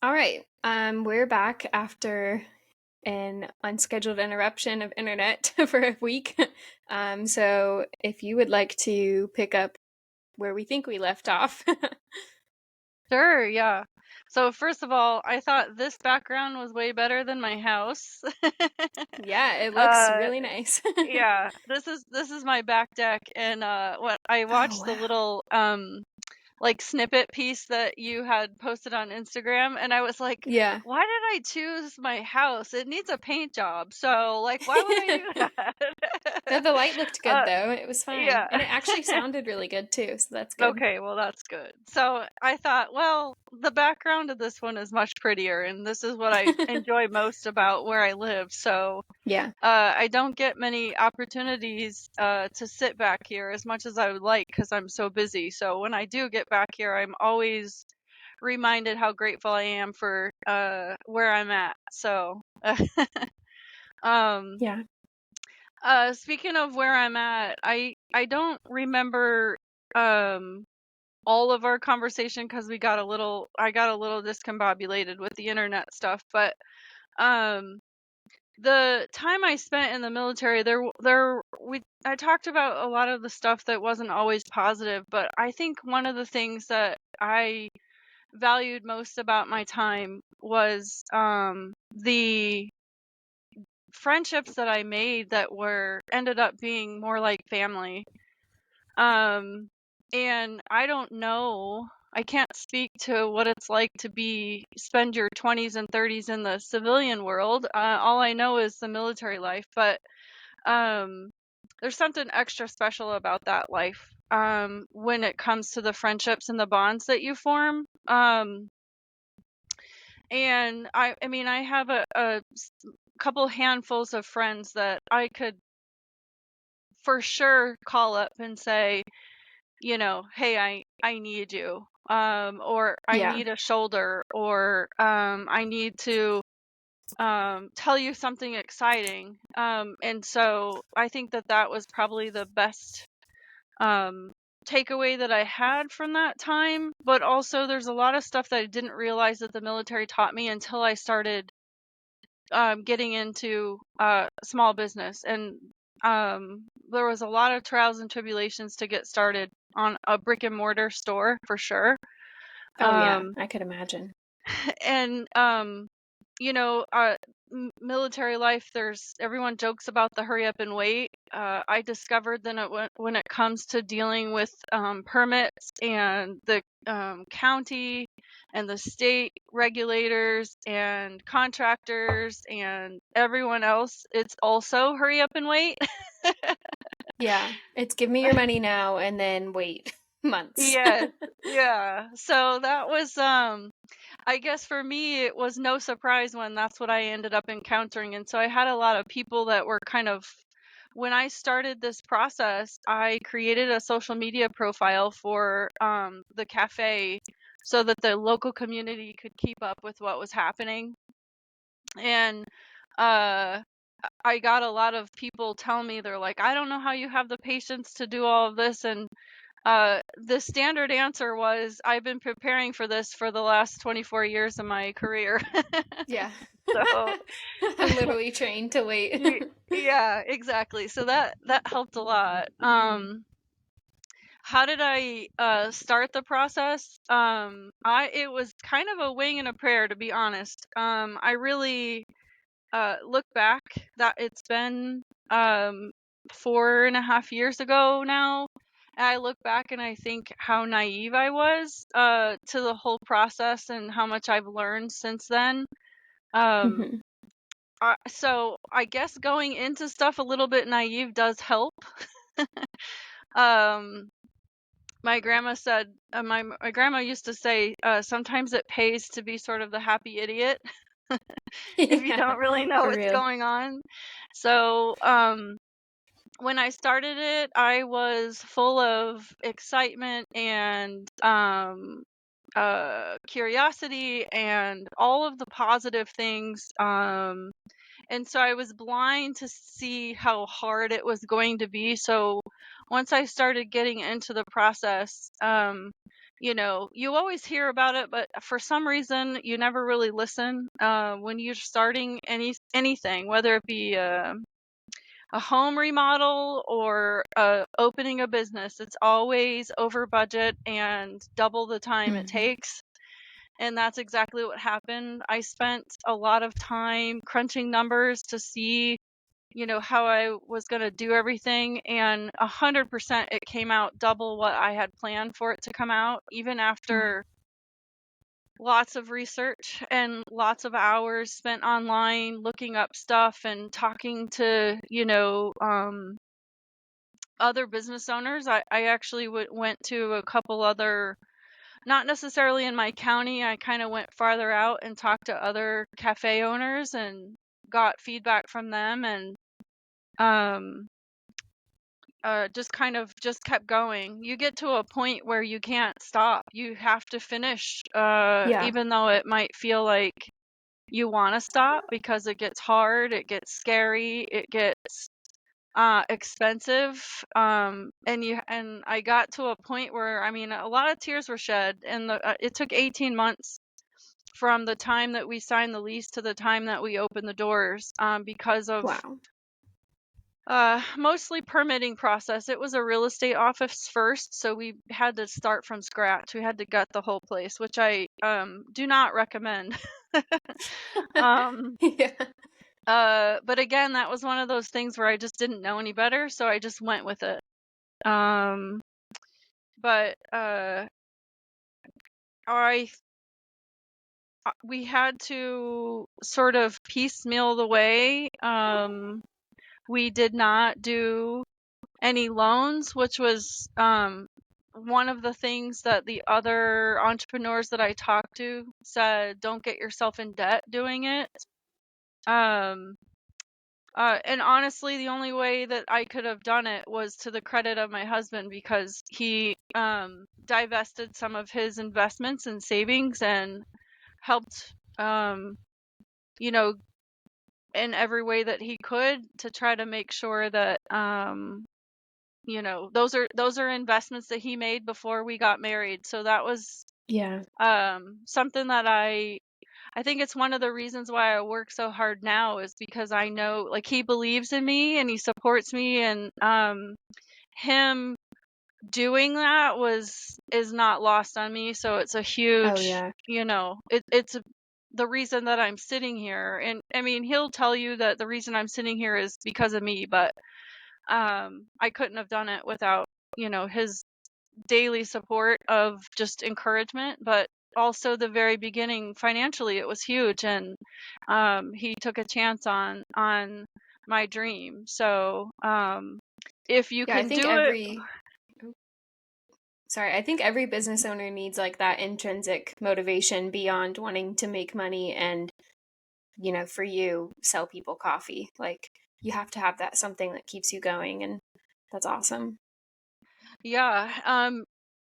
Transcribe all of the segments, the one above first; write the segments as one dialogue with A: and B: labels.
A: All right. We're back after an unscheduled interruption of internet for a week. So if you would like to pick up where we think we left off.
B: Sure, yeah. So first of all, I thought this background was way better than my house.
A: Yeah, it looks
B: uh
A: really nice.
B: yeah, this is my back deck, and what I
A: Oh,
B: watched the
A: wow.
B: little like snippet piece that you had posted on Instagram, and I was like,
A: Yeah.
B: why did I choose my house? It needs a paint job. So like why would I do
A: No,
B: that?
A: the light looked good
B: uh
A: though. It was fine.
B: yeah.
A: And it actually sounded really good too, so that's good.
B: Okay, well, that's good. So I thought, well, the background of this one is much prettier, and this is what I enjoy most about where I live. So
A: Yeah.
B: I don't get many opportunities to sit back here as much as I would like because I'm so busy. So when I do get back here, I'm always reminded how grateful I am for where I'm at. So, um,
A: Yeah.
B: speaking of where I'm at, I don't remember um all of our conversation because I got a little discombobulated with the internet stuff, but um the time I spent in the military, I talked about a lot of the stuff that wasn't always positive, but I think one of the things that I valued most about my time was the friendships that I made that were ended up being more like family. Um, and I don't know. I can't speak to what it's like to spend your 20s and 30s in the civilian world. All I know is the military life, but um, there's something extra special about that life when it comes to the friendships and the bonds that you form. And I mean, I have a couple handfuls of friends that I could for sure call up and say, hey, I need you, or I
A: Yeah.
B: need a shoulder, or I need to tell you something exciting. And so I think that that was probably the best um, takeaway that I had from that time. But also, there's a lot of stuff that I didn't realize that the military taught me until I started getting into small business. And there was a lot of trials and tribulations to get started on a brick and mortar store for sure.
A: Oh, yeah.
B: Um,
A: I could imagine.
B: and you know, military life, there's everyone jokes about the hurry up and wait. I discovered that when it comes to dealing with permits and the county and the state regulators and contractors and everyone else, it's also hurry up and wait.
A: Yeah. It's give me your money now and then wait months.
B: Yes, yeah. So that was I guess for me, it was no surprise when that's what I ended up encountering. And so I had a lot of people that were when I started this process, I created a social media profile for the cafe so that the local community could keep up with what was happening. And uh, I got a lot of people tell me, they're like, I don't know how you have the patience to do all of this. And the standard answer was, I've been preparing for this for the last 24 years of my career.
A: Yeah.
B: So,
A: I'm literally trained to wait.
B: y- yeah, exactly. So that helped a lot. How did I start the process? I It was kind of a wing and a prayer, to be honest. I really look back that it's been 4.5 years ago now. And I look back and I think how naive I was to the whole process and how much I've learned since then. Um,
A: Mhm.
B: so I guess going into stuff a little bit naive does help. Um, my grandma said, my grandma used to say, sometimes it pays to be sort of the happy idiot if you
A: Yeah,
B: don't really know
A: for
B: what's
A: real.
B: going on. So, when I started it, I was full of excitement and curiosity and all of the positive things. And so I was blind to see how hard it was going to be. So once I started getting into the process, you always hear about it, but for some reason you never really listen when you're starting anything, whether it be a home remodel or opening a business. It's always over budget and double the time it
A: Mhm.
B: takes. And that's exactly what happened. I spent a lot of time crunching numbers to see, how I was going to do everything. And 100% it came out double what I had planned for it to come out, even
A: Wow.
B: after lots of research and lots of hours spent online looking up stuff and talking to, other business owners. I actually went to a couple other, not necessarily in my county. I kind of went farther out and talked to other cafe owners and got feedback from them, and um, just kind of just kept going. You get to a point where you can't stop. You have to finish,
A: Yeah.
B: even though it might feel like you want to stop, because it gets hard, it gets scary, it gets expensive. And I got to a point where, I mean, a lot of tears were shed, and it took 18 months from the time that we signed the lease to the time that we opened the doors, because of
A: Wow.
B: mostly permitting process. It was a real estate office first, so we had to start from scratch. We had to gut the whole place, which I do not recommend. um
A: Yeah.
B: but again, that was one of those things where I just didn't know any better, so I just went with it. Um, but I we had to sort of piecemeal the way. We did not do any loans, which was one of the things that the other entrepreneurs that I talked to said, don't get yourself in debt doing it. Um, and honestly, the only way that I could have done it was to the credit of my husband, because he divested some of his investments and savings and helped, you know, in every way that he could to try to make sure that, those are investments that he made before we got married. So that was
A: Yeah.
B: something that I think it's one of the reasons why I work so hard now, is because I know, like, he believes in me and he supports me, and him doing that is not lost on me. So it's a
A: Oh,
B: huge,
A: yeah.
B: it's the reason that I'm sitting here. And I mean, he'll tell you that the reason I'm sitting here is because of me, but I couldn't have done it without, his daily support of just encouragement, but also the very beginning financially it was huge. And he took a chance on my dream. So if you
A: Yeah, I
B: can
A: think
B: do it.
A: every sorry, I think every business owner needs like that intrinsic motivation beyond wanting to make money and, for you, sell people coffee. Like you have to have that something that keeps you going, and that's awesome.
B: Yeah,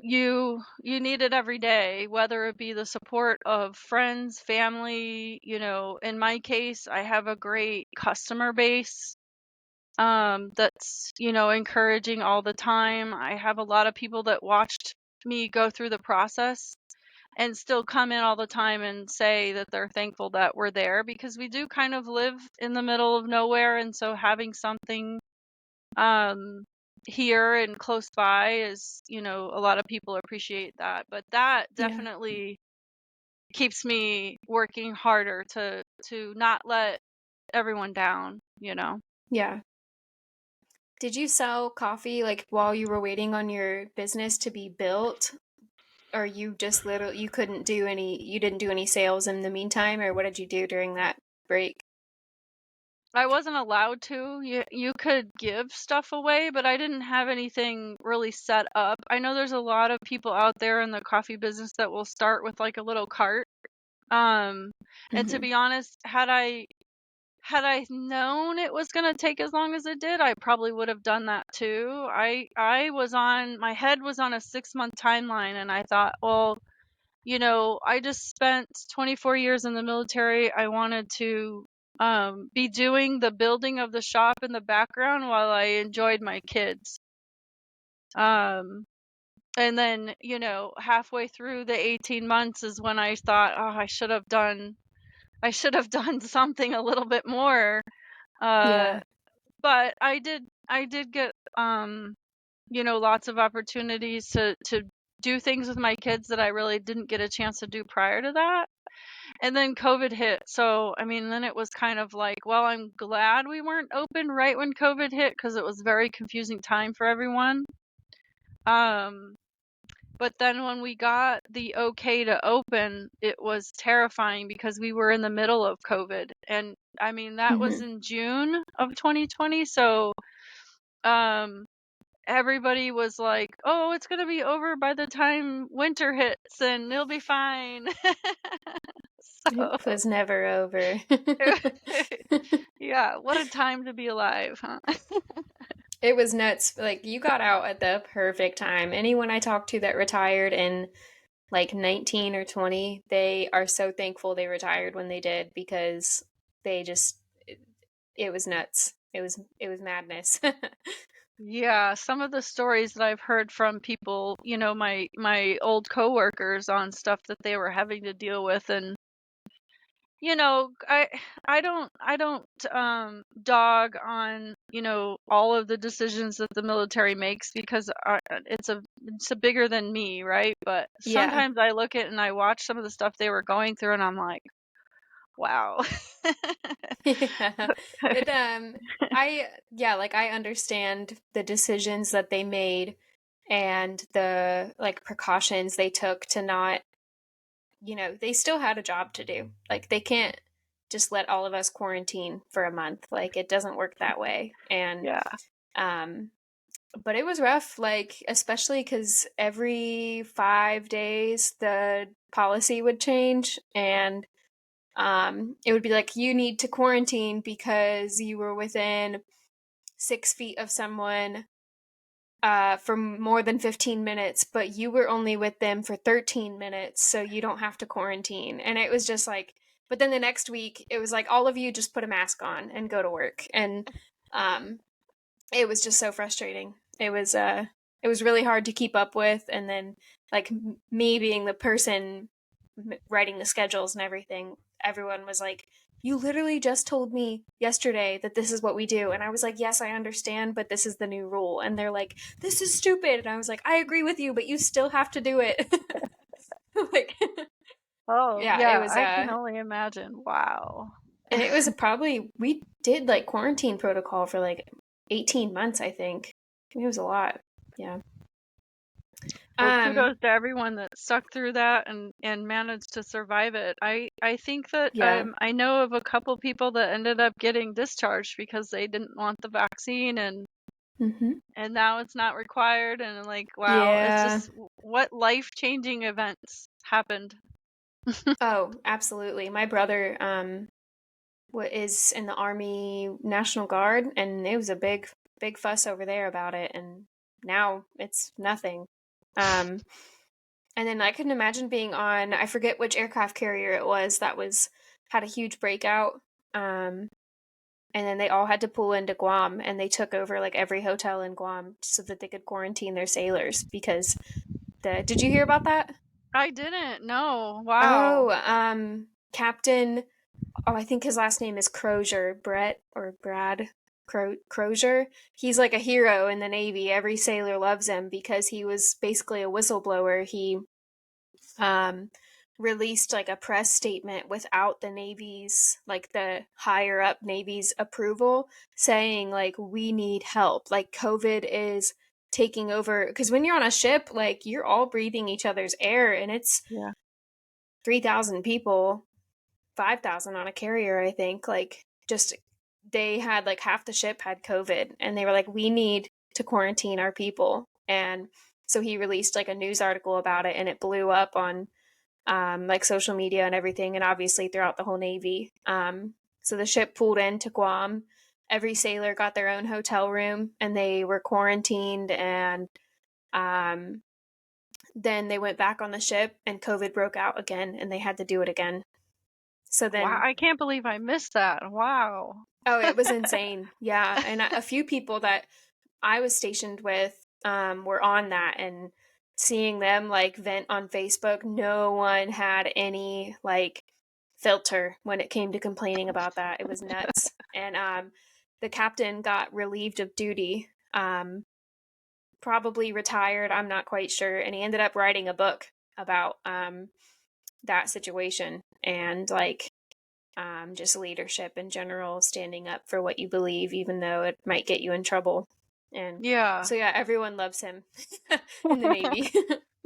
B: you need it every day, whether it be the support of friends, family. In my case, I have a great customer base, that's, encouraging all the time. I have a lot of people that watched me go through the process and still come in all the time and say that they're thankful that we're there, because we do kind of live in the middle of nowhere. And so having something um here and close by is, a lot of people appreciate that. But that
A: Yeah.
B: definitely keeps me working harder to not let everyone down.
A: Yeah. Did you sell coffee like while you were waiting on your business to be built? Or you just literally you didn't do any sales in the meantime, or what did you do during that break?
B: I wasn't allowed to. You could give stuff away, but I didn't have anything really set up. I know there's a lot of people out there in the coffee business that will start with like a little cart. Um, and to
A: Hmm.
B: be honest, had I known it was gonna take as long as it did, I probably would have done that too. My head was on a 6-month timeline, and I thought, well, I just spent 24 years in the military. I wanted to be doing the building of the shop in the background while I enjoyed my kids. Um, and then, halfway through the 18 months is when I thought, oh, I should have done something a little bit more.
A: Yeah.
B: But I did get, lots of opportunities to do things with my kids that I really didn't get a chance to do prior to that. And then COVID hit. So, I mean, then it was kind of like, well, I'm glad we weren't open right when COVID hit because it was a very confusing time for everyone. Um, but then when we got the okay to open, it was terrifying because we were in the middle of COVID. And I mean, that was
A: Hmm.
B: in June of 2020. So, um, everybody was like, oh, it's going to be over by the time winter hits and it'll be fine. So,
A: It was never over.
B: yeah, what a time to be alive, huh?
A: It was nuts. Like, you got out at the perfect time. Anyone I talked to that retired in like 19 or 20, they are so thankful they retired when they did because they just it was nuts. It was madness.
B: Yeah, some of the stories that I've heard from people, my old coworkers on stuff that they were having to deal with, and I don't dog on, all of the decisions that the military makes because it's a bigger than me, right? But
A: Yeah.
B: sometimes I look at and I watch some of the stuff they were going through and I'm like, wow.
A: Yeah. It I yeah, like I understand the decisions that they made and the like precautions they took to not, they still had a job to do. Like they can't just let all of us quarantine for a month. Like it doesn't work that way. And
B: Yeah.
A: um but it was rough, like especially cuz every 5 days the policy would change and it would be like you need to quarantine because you were within 6 feet of someone for more than 15 minutes, but you were only with them for 13 minutes, so you don't have to quarantine. And it was just like, but then the next week, it was like all of you just put a mask on and go to work. And um, it was just so frustrating. It was really hard to keep up with. And then, like, me being the person writing the schedules and everything, everyone was like, you literally just told me yesterday that this is what we do. And I was like, yes, I understand, but this is the new rule. And they're like, this is stupid. And I was like, I agree with you, but you still have to do it. Like,
B: Oh,
A: yeah, it
B: yeah,
A: was,
B: I can only imagine. Wow.
A: and it was probably, we did like quarantine protocol for like 18 months, I think. It was a lot. Yeah.
B: Well,
A: Um,
B: kudos to everyone that stuck through that and managed to survive it. I think that
A: yeah.
B: I know of a couple people that ended up getting discharged because they didn't want the vaccine
A: Hmm.
B: and now it's not required and like wow, it's
A: Yeah.
B: just what life-changing events happened.
A: Oh, absolutely. My brother, is in the Army National Guard, and it was a big fuss over there about it, and now it's nothing. Um, and then I couldn't imagine being on, I forget which aircraft carrier it was that was had a huge breakout. Um, and then they all had to pull into Guam, and they took over like every hotel in Guam so that they could quarantine their sailors because did you hear about that?
B: I didn't. No. Wow.
A: Oh, Captain, oh, I think his last name is Crozier, Brett or Brad Crozier. He's like a hero in the Navy. Every sailor loves him because he was basically a whistleblower. He um, released like a press statement without the Navy's, like the higher up Navy's approval, saying like we need help. Like COVID is taking over because when you're on a ship, like you're all breathing each other's air, and it's
B: Yeah.
A: 3,000 people, 5,000 on a carrier, I think. Like, just they had like half the ship had COVID, and they were like, we need to quarantine our people. And so he released like a news article about it, and it blew up on like social media and everything, and obviously throughout the whole Navy. So the ship pulled into Guam. Every sailor got their own hotel room, and they were quarantined. And um, then they went back on the ship, and COVID broke out again, and they had to do it again. So
B: Wow,
A: then,
B: I can't believe I missed that. Wow.
A: oh, it was insane. Yeah. And a few people that I was stationed with were on that, and seeing them like vent on Facebook, no one had any like filter when it came to complaining about that. It was nuts. And the captain got relieved of duty, probably retired, I'm not quite sure. And he ended up writing a book about that situation and like just leadership in general, standing up for what you believe, even though it might get you in trouble. And
B: Yeah.
A: so, yeah, everyone loves him in the Navy,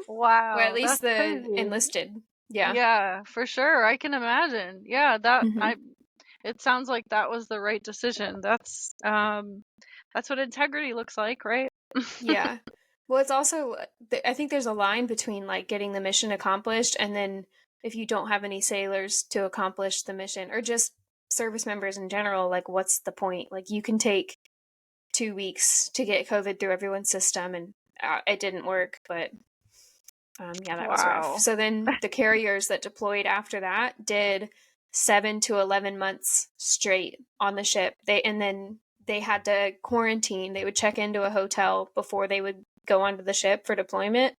A: or at
B: Wow,
A: least
B: that's
A: the
B: crazy.
A: enlisted. Yeah.
B: Yeah, for sure. I can imagine. Yeah, that
A: Hmm.
B: I it sounds like that was the right decision. That's what integrity looks like, right?
A: Yeah. Well, it's also, I think there's a line between like getting the mission accomplished and then if you don't have any sailors to accomplish the mission or just service members in general, like what's the point? Like you can take 2 weeks to get COVID through everyone's system and it didn't work, but yeah, that was rough.
B: Wow.
A: So then the carriers that deployed after that did 7 to 11 months straight on the ship. And then they had to quarantine. They would check into a hotel before they would go onto the ship for deployment,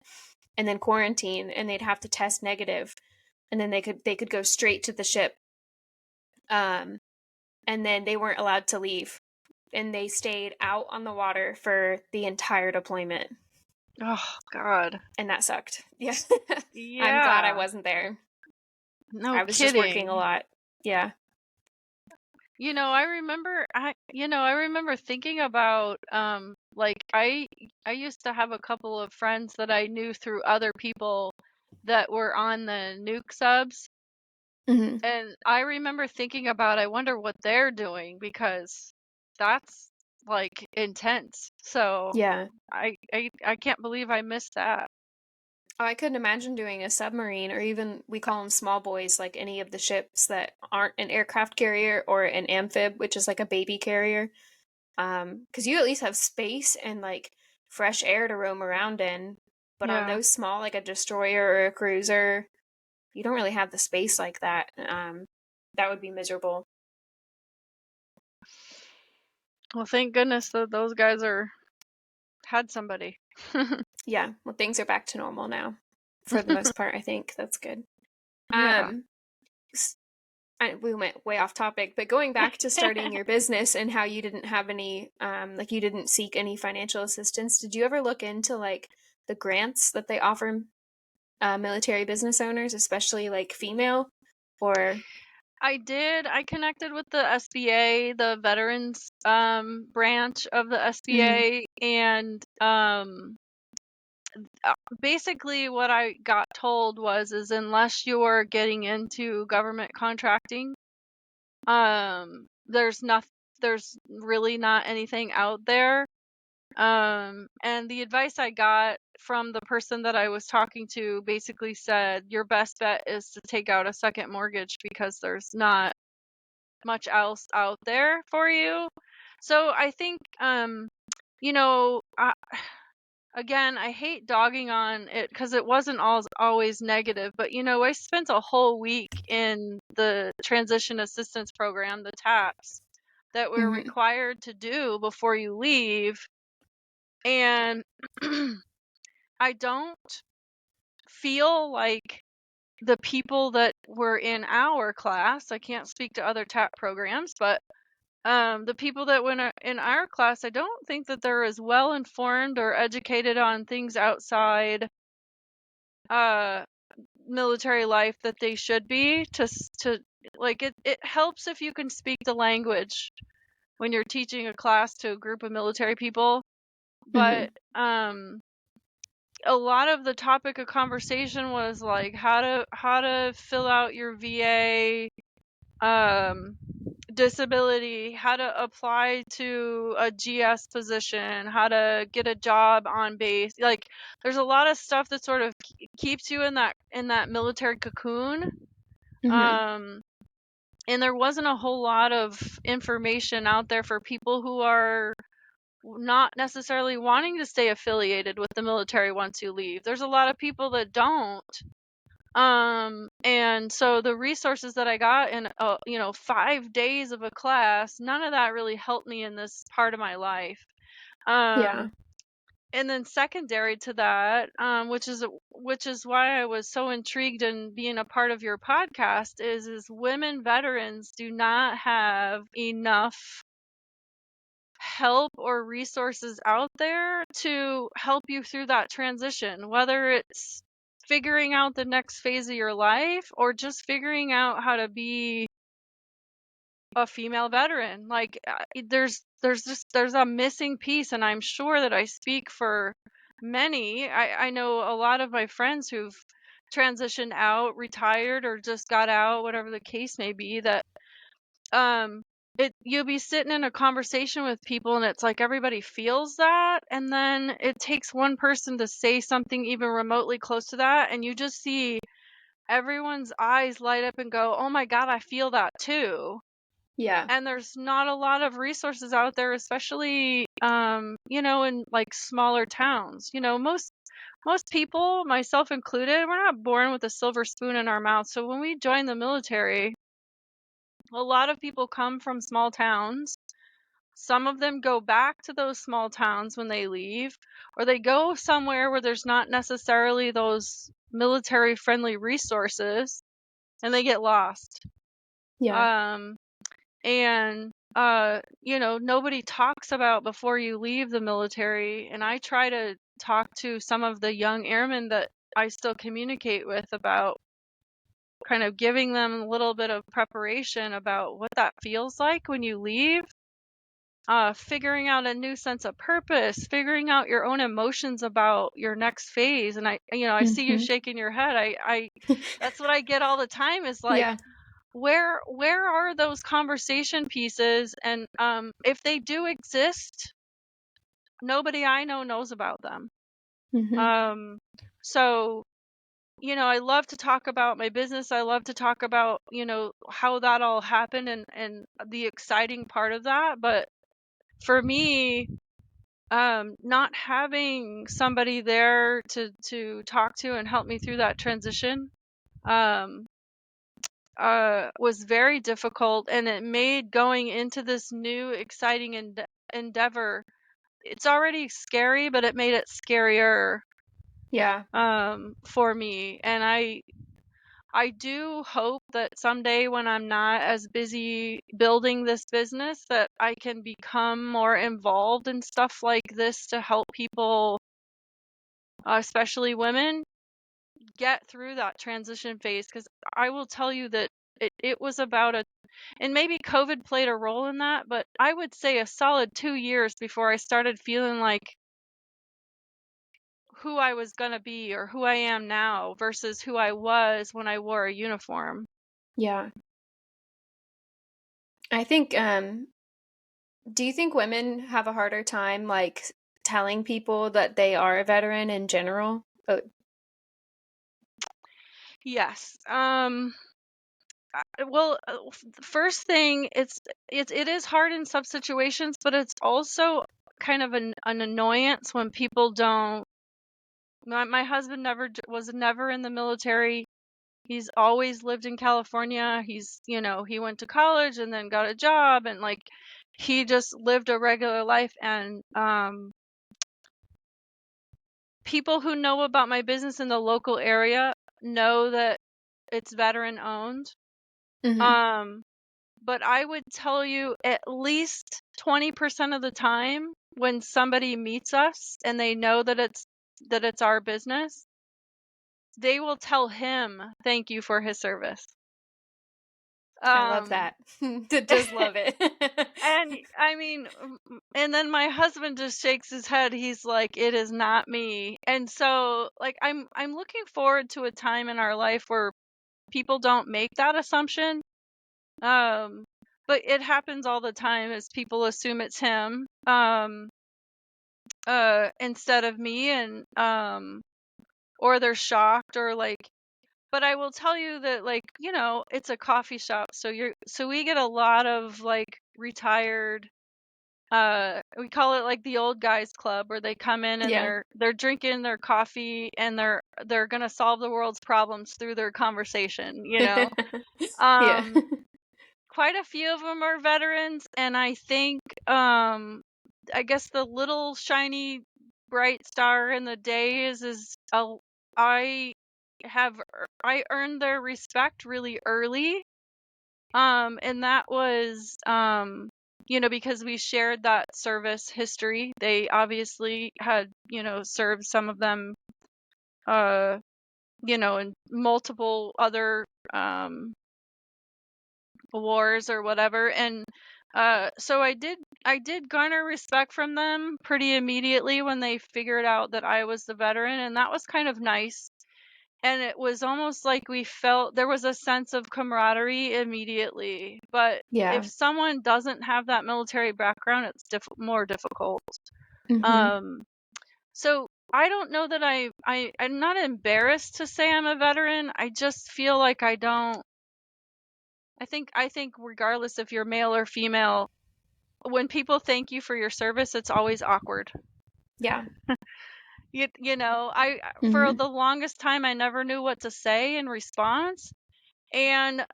A: and then quarantine, and they'd have to test negative, and then they could go straight to the ship. Um, and then they weren't allowed to leave, and they stayed out on the water for the entire deployment,
B: Oh, God.
A: and that sucked. Yeah, I'm glad I
B: Yeah.
A: wasn't there.
B: No
A: I was just working a
B: kidding.
A: lot. Yeah.
B: I remember thinking about like I used to have a couple of friends that I knew through other people that were on the nuke subs.
A: Hmm.
B: And I remember thinking about, I wonder what they're doing because that's like intense. So
A: Yeah.
B: I can't believe I missed that.
A: Oh, I couldn't imagine doing a submarine, or even we call them small boys, like any of the ships that aren't an aircraft carrier or an amphib, which is like a baby carrier. Because you at least have space and like fresh air to roam around in. But on
B: Yeah.
A: those small, like a destroyer or a cruiser, you don't really have the space like that. That would be miserable.
B: Well, thank goodness that those guys are had somebody.
A: Yeah. Well, things are back to normal now, for the most part. I think that's good.
B: Yeah.
A: Um, we went way off topic, but going back to starting your business and how you didn't have any, like you didn't seek any financial assistance. Did you ever look into like the grants that they offer military business owners, especially like female? Or
B: I did. I connected with the SBA, the veterans branch of the
A: Mhm.
B: SBA, and basically what I got told was is unless you're getting into government contracting, there's really not anything out there. And the advice I got from the person that I was talking to basically said your best bet is to take out a second mortgage because there's not much else out there for you. So I think you know, again, I hate dogging on it because it wasn't always negative, but I spent a whole week in the transition assistance program, the TAPS, that we're
A: Mhm.
B: required to do before you leave. And I don't feel like the people that were in our class, I can't speak to other TAP programs, but the people that went in our class, I don't think that they're as well informed or educated on things outside uh military life that they should be to like it helps if you can speak the language when you're teaching a class to a group of military people, but
A: Mhm.
B: a lot of the topic of conversation was like how to fill out your VA um disability, how to apply to a GS position, how to get a job on base. Like there's a lot of stuff that sort of keeps you in that military cocoon.
A: Mhm.
B: Um and there wasn't a whole lot of information out there for people who are not necessarily wanting to stay affiliated with the military once you leave. There's a lot of people that don't. And so the resources that I got in, 5 days of a class, none of that really helped me in this part of my life.
A: Yeah.
B: Um, and then secondary to that, which is why I was so intrigued in being a part of your podcast, is women veterans do not have enough help or resources out there to help you through that transition, whether it's figuring out the next phase of your life or just figuring out how to be a female veteran. Like there's a missing piece, and I'm sure that I speak for many. I know a lot of my friends who've transitioned out, retired, or just got out, whatever the case may be, that you'll be sitting in a conversation with people and it's like everybody feels that, and then it takes one person to say something even remotely close to that, and you just see everyone's eyes light up and go, oh my god, I feel that too.
A: Yeah.
B: And there's not a lot of resources out there, especially in like smaller towns. Most people, myself included, we're not born with a silver spoon in our mouth. So when we join the military, a lot of people come from small towns. Some of them go back to those small towns when they leave, or they go somewhere where there's not necessarily those military friendly resources, and they get lost.
A: Yeah.
B: Um, and nobody talks about before you leave the military. And I try to talk to some of the young airmen that I still communicate with about kind of giving them a little bit of preparation about what that feels like when you leave, figuring out a new sense of purpose, figuring out your own emotions about your next phase. And I see you
A: Hmm.
B: shaking your head. I that's what I get all the time, is like,
A: Yeah.
B: where are those conversation pieces? And if they do exist, nobody I know knows about them.
A: Hmm.
B: So I love to talk about my business. I love to talk about, how that all happened, and the exciting part of that. But for me, not having somebody there to talk to and help me through that transition, um, was very difficult, and it made going into this new exciting endeavor. It's already scary, but it made it scarier,
A: Yeah.
B: for me. And I do hope that someday, when I'm not as busy building this business, that I can become more involved in stuff like this to help people, especially women, get through that transition phase. Because I will tell you that it was about and maybe COVID played a role in that, but I would say a solid 2 years before I started feeling like who I was going to be, or who I am now, versus who I was when I wore a uniform.
A: Yeah. I think do you think women have a harder time like telling people that they are a veteran in general? Oh,
B: Yes. Well, first thing, it is hard in some situations, but it's also kind of an annoyance when people don't. My husband was never in the military. He's always lived in California. He went to college and then got a job, and like he just lived a regular life. And people who know about my business in the local area know that it's veteran owned.
A: mm-hmm.
B: Um, but I would tell you, at least 20% of the time, when somebody meets us and they know that it's our business, they will tell him thank you for his service.
A: I love
B: Um,
A: that. Just love it.
B: and I mean, and then my husband just shakes his head. He's like, "It is not me." And so, like, I'm looking forward to a time in our life where people don't make that assumption. Um, but it happens all the time, as people assume it's him, instead of me, and or they're shocked, or like. But I will tell you that, like, it's a coffee shop, so we get a lot of like retired we call it like the old guys club, where they come in and
A: Yeah.
B: they're drinking their coffee and they're gonna solve the world's problems through their conversation, you know.
A: Yeah.
B: Um, Quite a few of them are veterans, and I think I guess the little shiny bright star in the day is I I earned their respect really early. And that was, you know, because we shared that service history. They obviously had, you know, served, some of them, uh, you know, in multiple other wars or whatever. And so I did garner respect from them pretty immediately when they figured out that I was the veteran, and that was kind of nice. And it was almost like we felt there was a sense of camaraderie immediately. But if
A: Yeah.
B: someone doesn't have that military background, it's more difficult.
A: Mhm.
B: Um, so I don't know that I'm not embarrassed to say I'm a veteran. I just feel like I don't. I think regardless if you're male or female, when people thank you for your service, it's always awkward.
A: Yeah.
B: You know, I for
A: Mhm.
B: the longest time I never knew what to say in response. And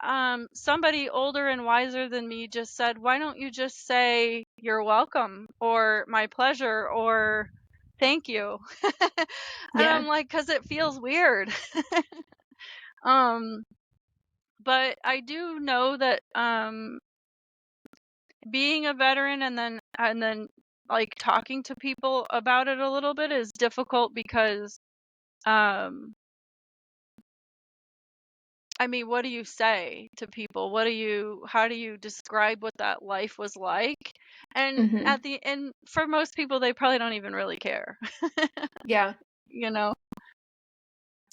B: somebody older and wiser than me just said, "Why don't you just say you're welcome or my pleasure or thank you?" And I'm
A: Yeah.
B: like, "'Cause it feels weird." Um, but I do know that being a veteran and then like talking to people about it a little bit is difficult because um I mean, what do you say to people? How do you describe what that life was like? And
A: Mhm.
B: for most people, they probably don't even really care,
A: Yeah.
B: you know?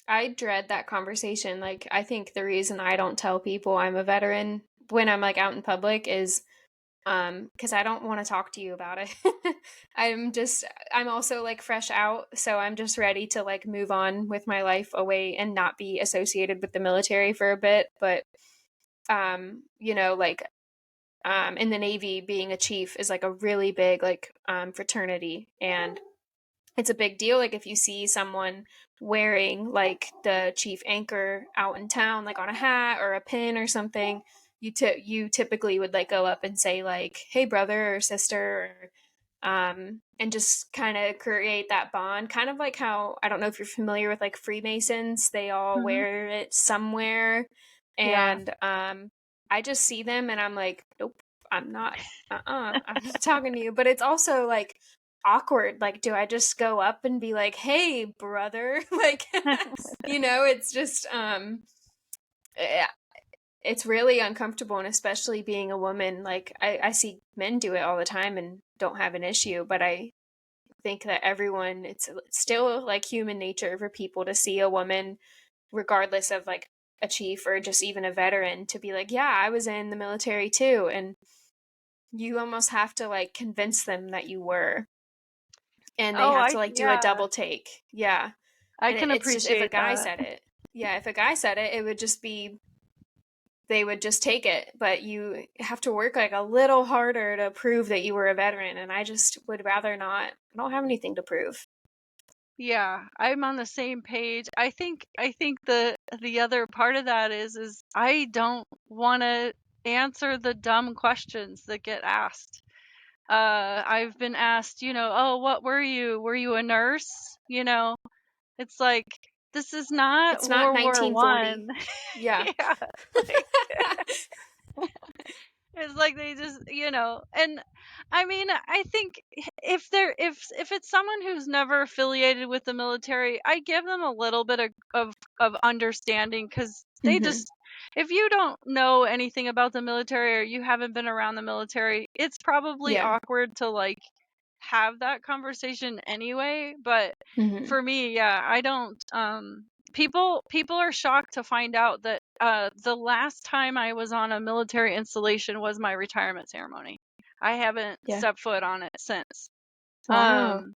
A: I dread that conversation. Like, I think the reason I don't tell people I'm a veteran when I'm like out in public is because I don't want to talk to you about it. I'm also like fresh out, so I'm just ready to like move on with my life away and not be associated with the military for a bit. But you know, like in the Navy, being a chief is like a really big like fraternity, and it's a big deal. Like if you see someone wearing like the chief anchor out in town, like on a hat or a pin or something, you typically would like go up and say like, "Hey, brother or sister," or and just kind of create that bond. Kind of like how, I don't know if you're familiar with like Freemasons, they all
B: Hmm.
A: wear it somewhere,
B: Yeah.
A: and I just see them and I'm like, nope, I'm not. I'm not talking to you. But it's also like awkward. Like, do I just go up and be like, "Hey, brother"? Like, you know, it's just eh, it's really uncomfortable, and especially being a woman, like I see men do it all the time and don't have an issue, but I think that everyone, it's still like human nature for people to see a woman, regardless of like a chief or just even a veteran, to be like, "Yeah, I was in the military too." And you almost have to like convince them that you were, and they
B: Oh,
A: have to like do a
B: yeah,
A: double take. Yeah.
B: I
A: And
B: can
A: it's just, if a
B: appreciate
A: guy
B: that.
A: said it, yeah, if a guy said it, it would just be, they would just take it. But you have to work like a little harder to prove that you were a veteran. And I just would rather not. I don't have anything to prove.
B: Yeah, I'm on the same page. I think the other part of that is I don't want to answer the dumb questions that get asked. I've been asked, you know, "Oh, what were you? Were you a nurse?" You know, it's like, this is not
A: It's not
B: World War
A: 1940.
B: One.
A: Yeah.
B: Yeah, like it's like they just, you know, and I mean, I think if it's someone who's never affiliated with the military, I give them a little bit of understanding, because they
A: Hmm.
B: just, if you don't know anything about the military or you haven't been around the military, it's probably
A: Yeah.
B: awkward to like have that conversation anyway. But
A: Hmm.
B: for me, yeah, I don't people are shocked to find out that the last time I was on a military installation was my retirement ceremony. I haven't
A: Yeah.
B: stepped foot on it since.
A: Wow.
B: Um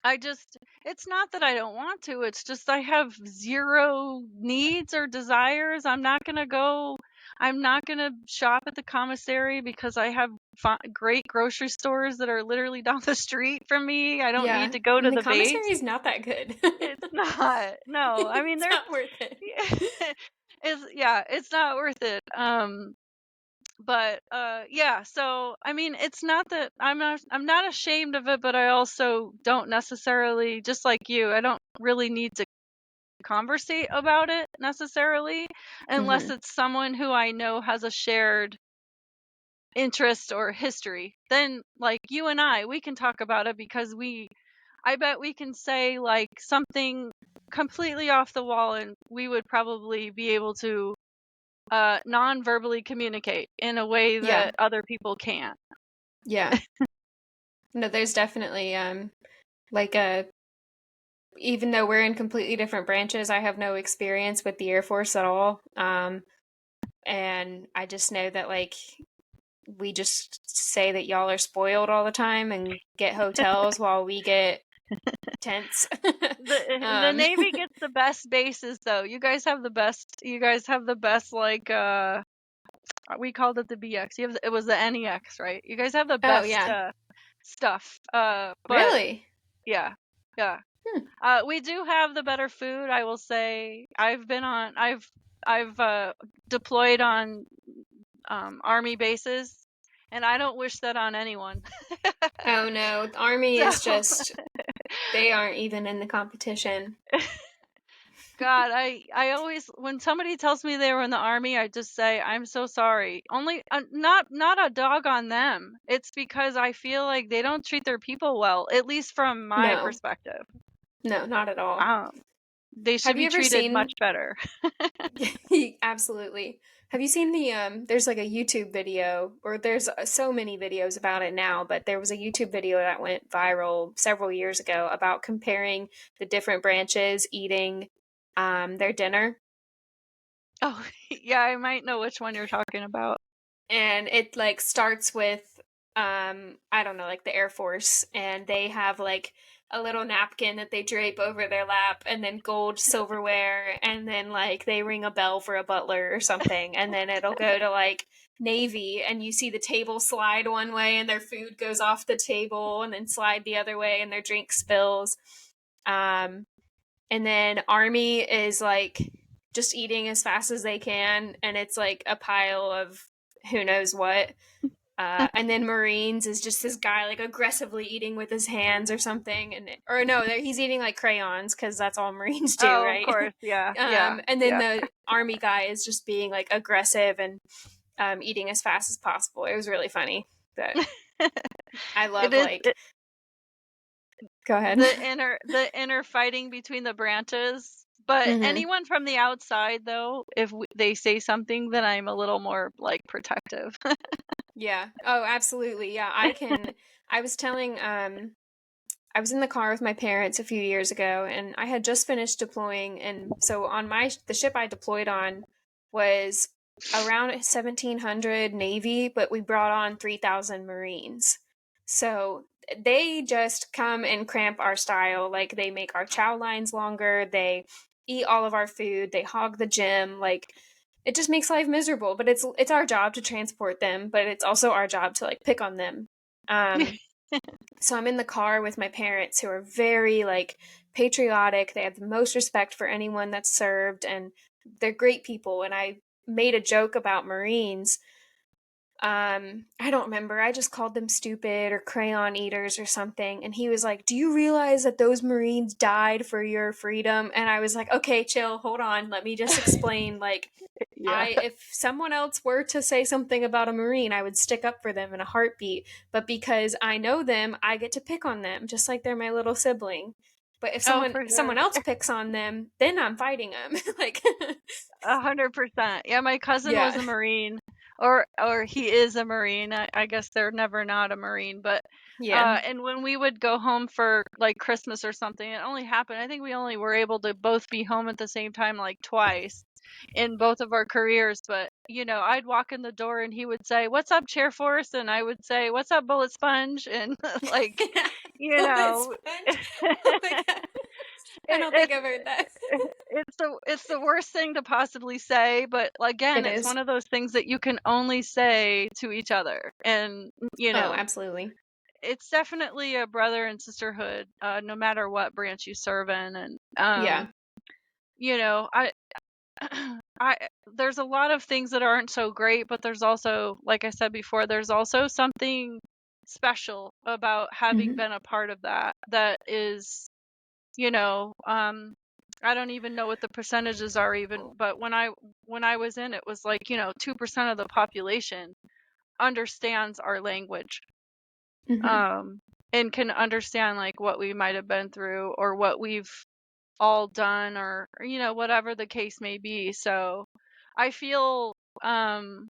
B: I just, it's not that I don't want to, it's just I have zero needs or desires. I'm not going to shop at the commissary because I have great grocery stores that are literally down the street from me. I don't need
A: Yeah,
B: to go to
A: and the
B: the
A: commissary
B: base.
A: is not that good.
B: It's not. No, I mean
A: It's
B: they're
A: not worth it.
B: it's not worth it. But yeah, so I mean it's not that I'm not ashamed of it, but I also don't necessarily, just like you, I don't really need to conversate about it necessarily unless
A: Mhm.
B: it's someone who I know has a shared interest or history. Then like you and we can talk about it because I bet we can say like something completely off the wall and we would probably be able to non-verbally communicate in a way
A: Yeah.
B: that other people can't.
A: Yeah. No, there's definitely like a even though we're in completely different branches, I have no experience with the Air Force at all. And I just know that like we just say that y'all are spoiled all the time and get hotels while we get tents.
B: The
A: um,
B: Navy gets the best bases though. You guys have the best like we called it the BX. It was the NEX, right? You guys have the
A: oh
B: best
A: yeah,
B: stuff. But
A: really?
B: yeah. Yeah.
A: Hmm.
B: We do have the better food, I will say. I've deployed on army bases, and I don't wish that on anyone.
A: Oh no, the Army
B: So,
A: is just they aren't even in the competition.
B: God, I always, when somebody tells me they were in the army, I just say I'm so sorry. Only not a dog on them. It's because I feel like they don't treat their people well, at least from my
A: No,
B: perspective.
A: no, not at all.
B: Um, they should
A: Have you
B: be
A: ever
B: treated
A: seen
B: much better.
A: Absolutely. Have you seen the there's like a YouTube video or there's so many videos about it now, but there was a YouTube video that went viral several years ago about comparing the different branches eating their dinner.
B: Oh, yeah, I might know which one you're talking about.
A: And it like starts with I don't know, like the Air Force, and they have like a little napkin that they drape over their lap, and then gold silverware, and then like they ring a bell for a butler or something, and then it'll go to like Navy, and you see the table slide one way and their food goes off the table, and then slide the other way and their drink spills. um and then Army is like just eating as fast as they can, and it's like a pile of who knows what. And then Marines is just this guy like aggressively eating with his hands or something, and or no, he's eating like crayons because that's all Marines do,
B: Oh, of
A: right?
B: course, yeah, yeah,
A: And then
B: yeah.
A: the Army guy is just being like aggressive and eating as fast as possible. It was really funny, but I
B: It
A: love
B: is
A: like go ahead.
B: the inner fighting between the branches. But
A: Hmm.
B: anyone from the outside, though, if they say something, then I'm a little more like protective.
A: Yeah. Oh, absolutely. Yeah, I can. I was telling I was in the car with my parents a few years ago, and I had just finished deploying, and so on the ship I deployed on was around 1700 Navy, but we brought on 3000 Marines. So they just come and cramp our style. Like they make our chow lines longer, they eat all of our food, they hog the gym, like it just makes life miserable, but it's our job to transport them, but it's also our job to like pick on them. Um so I'm in the car with my parents who are very like patriotic. They have the most respect for anyone that's served, and they're great people. And I made a joke about Marines. I don't remember. I just called them stupid or crayon eaters or something. And he was like, "Do you realize that those Marines died for your freedom?" And I was like, "Okay, chill, hold on. Let me just explain. Like,
B: Yeah.
A: if someone else were to say something about a Marine, I would stick up for them in a heartbeat. But because I know them, I get to pick on them, just like they're my little sibling. But if
B: Oh,
A: someone
B: for
A: someone
B: sure.
A: else picks on them, then I'm fighting them." Like,
B: 100%. Yeah, my cousin was
A: yeah,
B: a Marine, or he is a Marine. I guess they're never not a Marine, but
A: yeah.
B: and when we would go home for like Christmas or something, it only happened. I think we only were able to both be home at the same time like twice in both of our careers. But I'd walk in the door and he would say, "What's up, Chair Force?" and I would say, "What's up, Bullet Sponge?" and like, you
A: Bullet
B: know.
A: sponge. Oh my god. I don't think
B: It's
A: I've heard that.
B: it's the worst thing to possibly say, but again,
A: It
B: it's
A: is.
B: one of those things that you can only say to each other, and
A: Oh, absolutely.
B: it's definitely a brother and sisterhood, no matter what branch you serve in, and
A: Yeah.
B: you know, I I there's a lot of things that aren't so great, but there's also, like I said before, there's also something special about having
A: Hmm.
B: been a part of that is, you know, I don't even know what the percentages are even, but when I was in, it was like, 2% of the population understands our language,
A: Hmm.
B: um, and can understand like what we might have been through or what we've all done, or whatever the case may be. So I feel um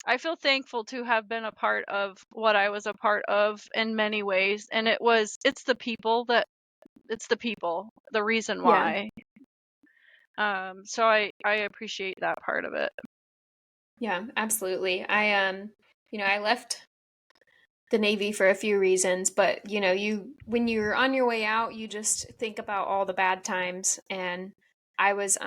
B: I feel thankful to have been a part of what I was a part of in many ways, and it's the people, the reason
A: Yeah.
B: why. So I appreciate that part of it.
A: Yeah, absolutely. I left the Navy for a few reasons, but you when you're on your way out, you just think about all the bad times. And I was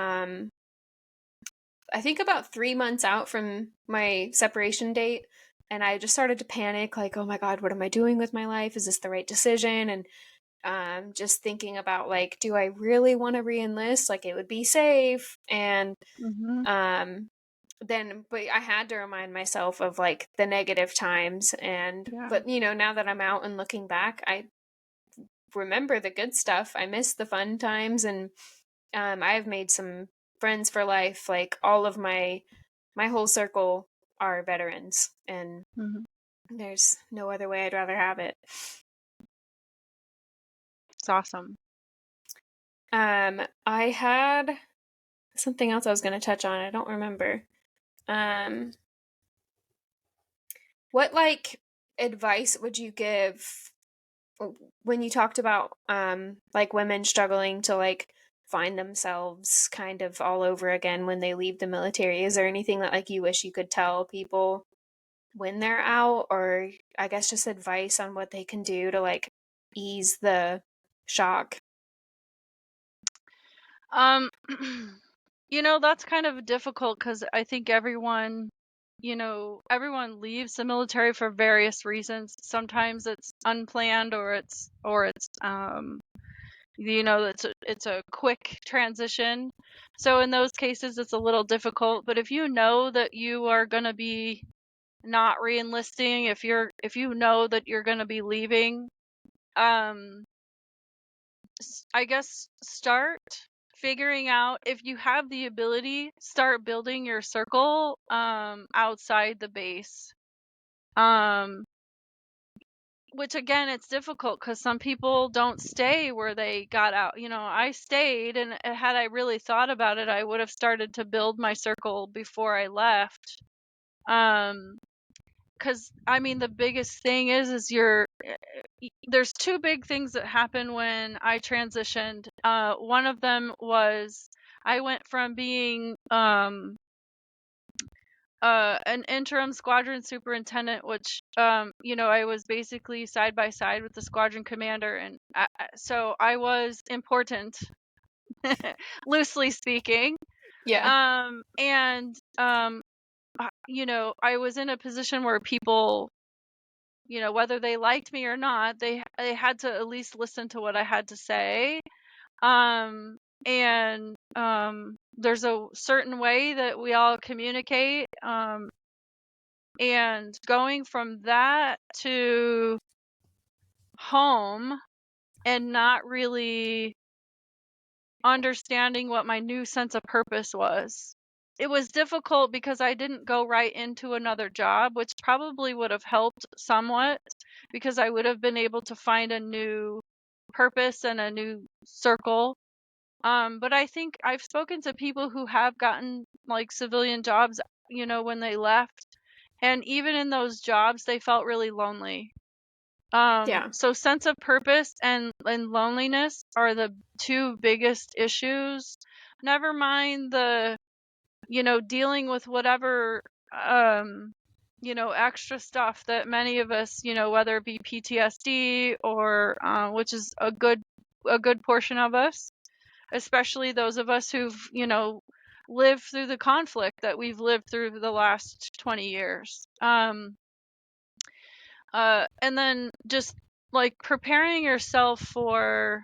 A: I think about 3 months out from my separation date, and I just started to panic, like, oh my God, what am I doing with my life? Is this the right decision? And just thinking about, like, do I really want to re-enlist? Like, it would be safe. And
B: Mhm.
A: um but I had to remind myself of, like, the negative times. And
B: Yeah.
A: but now that I'm out and looking back, I remember the good stuff. I miss the fun times. And I've made some friends for life. Like, all of my whole circle are veterans, and
B: Mhm.
A: there's no other way I'd rather have it.
B: It's awesome.
A: I had something else I was going to touch on. I don't remember. Um, what, like, advice would you give when you talked about like women struggling to, like, find themselves kind of all over again when they leave the military? Is there anything that, like, you wish you could tell people when they're out, or I guess just advice on what they can do to, like, ease the shock?
B: Um, that's kind of difficult because I think everyone leaves the military for various reasons. Sometimes it's unplanned, or it's a quick transition. So in those cases, it's a little difficult. But if you know that you are going to be not reenlisting, if you know that you're going to be leaving, um, I guess start figuring out, if you have the ability, start building your circle outside the base. Um which again, it's difficult because some people don't stay where they got out. I stayed, and had I really thought about it, I would have started to build my circle before I left. Um because I mean, the biggest thing is there's two big things that happened when I transitioned. One of them was I went from being an interim squadron superintendent, which I was basically side by side with the squadron commander, and so I was important, loosely speaking.
A: Yeah.
B: And I was in a position where people, whether they liked me or not, they had to at least listen to what I had to say. Um, and there's a certain way that we all communicate. And going from that to home and not really understanding what my new sense of purpose was. It was difficult because I didn't go right into another job, which probably would have helped somewhat because I would have been able to find a new purpose and a new circle. But I think I've spoken to people who have gotten like civilian jobs, when they left, and even in those jobs, they felt really lonely.
A: Yeah.
B: So sense of purpose and loneliness are the two biggest issues. Never mind the, dealing with whatever, extra stuff that many of us, whether it be PTSD or, which is a good portion of us. especially those of us who've, lived through the conflict that we've lived through the last 20 years. And then just like preparing yourself for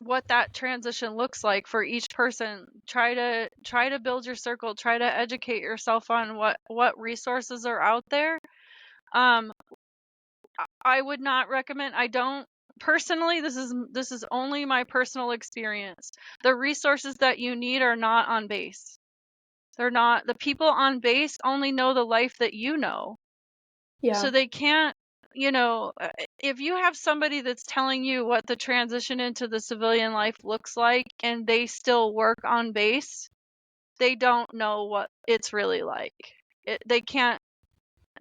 B: what that transition looks like for each person. Try to build your circle, try to educate yourself on what resources are out there. I would not recommend, I don't personally, this is only my personal experience. The resources that you need are not on base. They're not. The people on base only know the life that you know.
A: Yeah.
B: So they can't, if you have somebody that's telling you what the transition into the civilian life looks like and they still work on base, they don't know what it's really like.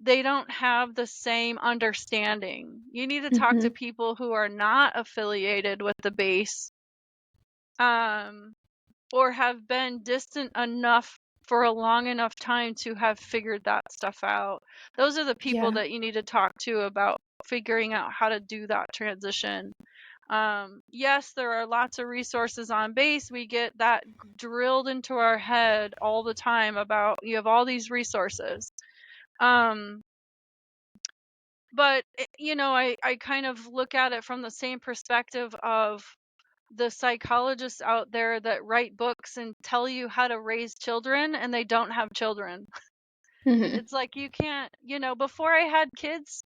B: They don't have the same understanding. You need to talk to
A: Mhm.
B: people who are not affiliated with the base, or have been distant enough for a long enough time to have figured that stuff out. Those are the people
A: Yeah.
B: that you need to talk to about figuring out how to do that transition. Yes, there are lots of resources on base. We get that drilled into our head all the time about you have all these resources. But I kind of look at it from the same perspective of the psychologists out there that write books and tell you how to raise children and they don't have children.
A: Mhm.
B: It's like you can't, before I had kids,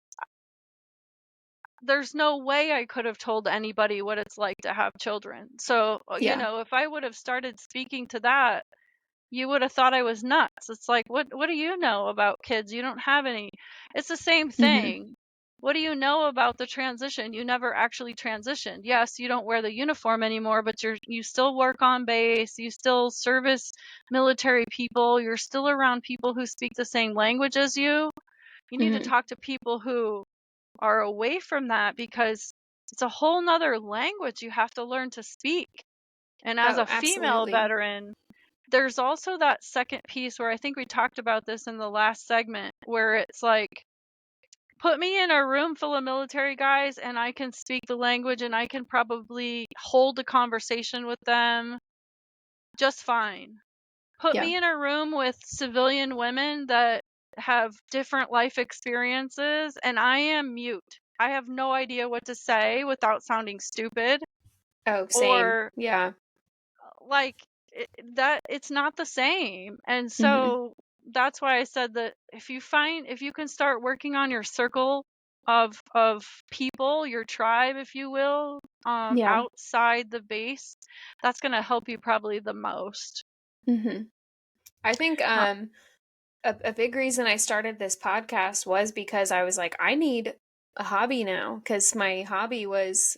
B: there's no way I could have told anybody what it's like to have children. So,
A: Yeah.
B: if I would have started speaking to that, you would have thought I was nuts. It's like, what do you know about kids? You don't have any. It's the same
A: Mhm.
B: thing. What do you know about the transition? You never actually transitioned. Yes, you don't wear the uniform anymore, but you still work on base. You still service military people. You're still around people who speak the same language as you. You need to
A: Mhm.
B: talk to people who are away from that because it's a whole nother language you have to learn to speak. And as
A: Oh,
B: a female
A: absolutely.
B: veteran, there's also that second piece where I think we talked about this in the last segment, where it's like, put me in a room full of military guys and I can speak the language and I can probably hold a conversation with them just fine. Put
A: Yeah.
B: me in a room with civilian women that have different life experiences and I am mute. I have no idea what to say without sounding stupid,
A: Oh, same.
B: or
A: Yeah.
B: like that it's not the same. And
A: Mhm.
B: so that's why I said that if you can start working on your circle of people, your tribe, if you will,
A: Yeah.
B: outside the base, that's going to help you probably the most.
A: Mhm. I think
B: uh,
A: a big reason I started this podcast was because I was like, I need a hobby now because my hobby was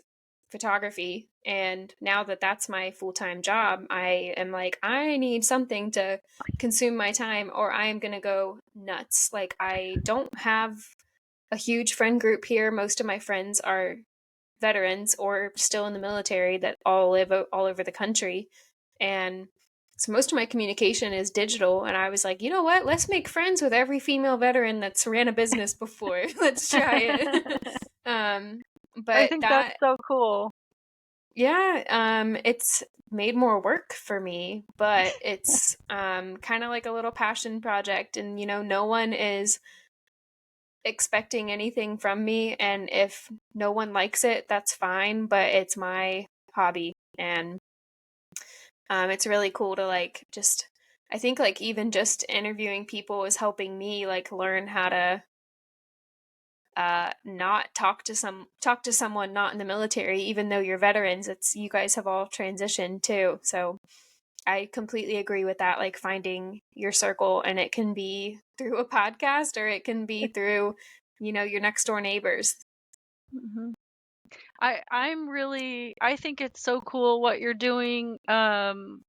A: photography. And now that that's my full time job, I am like, I need something to consume my time or I am going to go nuts. Like, I don't have a huge friend group here. Most of my friends are veterans or still in the military that all live all over the country. And so most of my communication is digital. And I was like, you know what? Let's make friends with every female veteran that's ran a business before. Let's try it. um,
B: I
A: but
B: think that's
A: that,
B: so cool.
A: yeah, it's made more work for me, but it's kind of like a little passion project. And, no one is expecting anything from me, and if no one likes it, that's fine, but it's my hobby. And it's really cool to like just I think like even just interviewing people is helping me like learn how to not talk to someone not in the military, even though you're veterans. It's you guys have all transitioned too, so I completely agree with that, like finding your circle, and it can be through a podcast or it can be through your next door neighbors.
B: hmm I think it's so cool what you're doing. And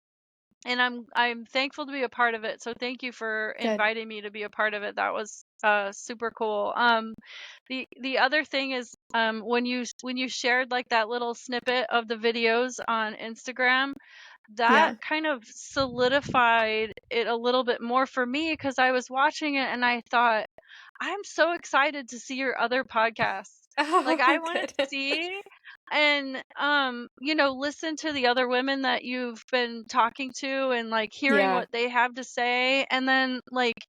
B: I'm thankful to be a part of it. So thank you for
A: Good.
B: inviting me to be a part of it. That was super cool. The other thing is, when you shared like that little snippet of the videos on Instagram, that
A: Yeah.
B: kind of solidified it a little bit more for me because I was watching it and I thought, I'm so excited to see your other podcasts. Like
A: Oh,
B: I want to
A: good.
B: see and listen to the other women that you've been talking to and like hearing
A: Yeah.
B: what they have to say, and then like